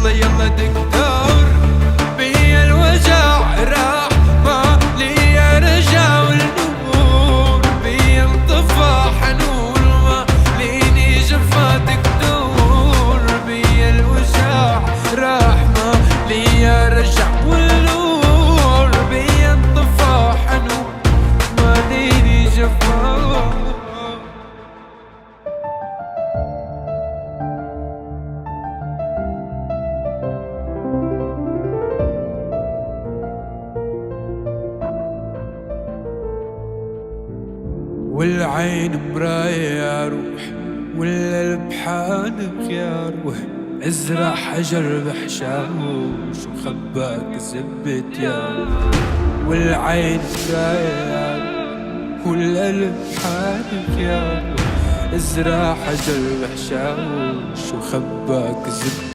يلا يلا دكتور بيا الوجع راح ما لي رجع والنور بيا انطفى حنون ما ليني جفا دكتور بيا الوجع راح ما لي رجع والنور بيا انطفى حنون ما ليني جفا. والعين مراية يا روح والقلب حانك يا روح ازرع حجر بحشاوش وخباك زبت يا روح. والعين مراية يا روح والقلب حانك يا روح ازرع حجر بحشاوش وخباك زبت